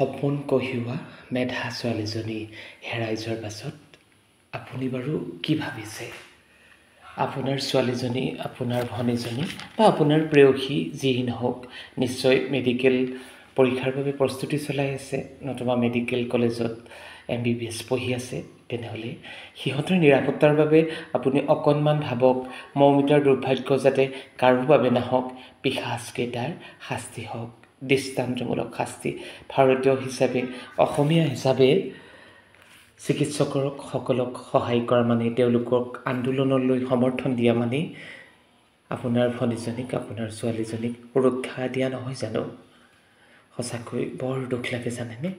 সপোন কঢ়িওৱা মেধা ছোৱালীজনী হেৰাই যোৱাৰ পাছত আপুনি বাৰু কি ভাবিছে? আপোনাৰ ছোৱালীজনী, আপোনাৰ ভনীজনী বা আপোনাৰ প্ৰেয়সী যিয়েই নহওক নিশ্চয় মেডিকেল পৰীক্ষাৰ বাবে প্ৰস্তুতি চলাই আছে, নতুবা মেডিকেল কলেজত MBBS পঢ়ি আছে। তেনেহ'লে সিহঁতৰ নিৰাপত্তাৰ বাবে আপুনি অকণমান ভাবক। মৌমিতাৰ দুৰ্ভাগ্য যাতে কাৰো বাবে নহওক, পিশাচকেইটাৰ শাস্তি হওক, দৃষ্টান্তমূলক শাস্তি। ভাৰতীয় হিচাপে, অসমীয়া হিচাপে চিকিৎসকসকলক সহায় কৰা মানে, তেওঁলোকক আন্দোলনলৈ সমৰ্থন দিয়া মানে আপোনাৰ ভনীজনীক, আপোনাৰ ছোৱালীজনীক সুৰক্ষা দিয়া নহয় জানো? সঁচাকৈ বৰ দুখ লাগে জানেনে?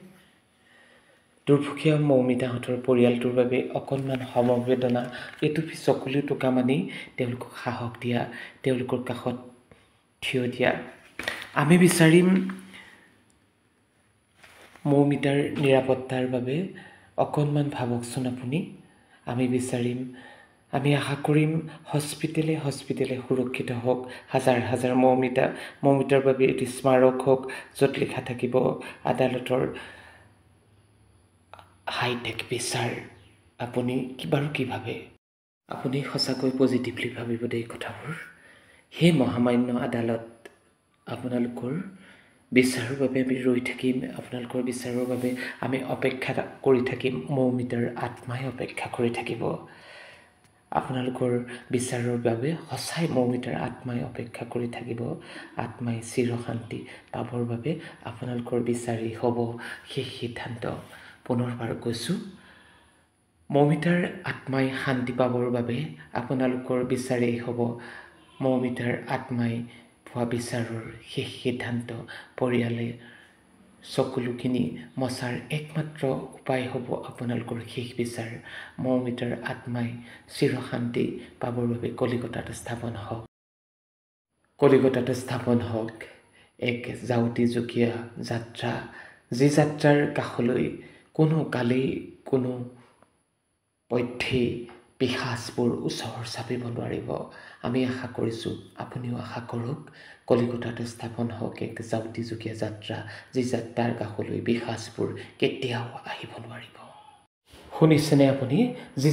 দুৰ্ভগীয়া মৌমিতাহঁতৰ পৰিয়ালটোৰ বাবে অকণমান সমবেদনা, এটুপি চকুলো টোকা মানি তেওঁলোকক সাহস দিয়া, তেওঁলোকৰ কাষত থিয় দিয়া। আমি বিচাৰিম মৌমিতাৰ নিৰাপত্তাৰ বাবে অকণমান ভাবকচোন আপুনি। আমি আশা কৰিম হস্পিটেলে সুৰক্ষিত হওক। হাজাৰ হাজাৰ মৌমিতাৰ বাবে এটি স্মাৰক হওক, য'ত লিখা থাকিব আদালতৰ হাইটেক বিচাৰ। আপুনি বাৰু কি ভাবে? আপুনি সঁচাকৈ পজিটিভলি ভাবিব দেই কথাবোৰ। সেই মহামান্য আদালত, আপোনালোকৰ বিচাৰৰ বাবে আমি ৰৈ থাকিম। আপোনালোকৰ বিচাৰৰ বাবে আমি অপেক্ষা কৰি থাকিম। মৌমিতাৰ আত্মাই অপেক্ষা কৰি থাকিব। আপোনালোকৰ বিচাৰৰ বাবে সঁচাই মৌমিতাৰ আত্মাই অপেক্ষা কৰি থাকিব। আত্মাই চিৰশান্তি পাবৰ বাবে আপোনালোকৰ বিচাৰেই হ'ব শেষ সিদ্ধান্ত। পুনৰবাৰ কৈছোঁ, মৌমিতাৰ আত্মাই শান্তি পাবৰ বাবে আপোনালোকৰ বিচাৰেই হ'ব মৌমিতাৰ আত্মাই পোৱা বিচাৰৰ শেষ সিদ্ধান্ত। পৰিয়ালে চকুলোখিনি মচাৰ একমাত্ৰ উপায় হ'ব আপোনালোকৰ শেষ বিচাৰ। মৌমিতাৰ আত্মাই চিৰশান্তি পাবৰ বাবে কলিকতাত স্থাপন হওক এক যাউতিযুগীয়া যাত্ৰা, যি যাত্ৰাৰ কাষলৈ কোনো কালেই কোনো পধ্যেই পিশাচবোৰ ওচৰ চাপিব নোৱাৰিব। আমি আশা কৰিছোঁ, আপুনিও আশা কৰক, কলিকতাত স্থাপন হওক এক যাউতিযুগীয়া যাত্ৰা, যি যাত্ৰাৰ কাষলৈ পিশাচবোৰ কেতিয়াও আহিব নোৱাৰিব। শুনিছেনে আপুনি? যি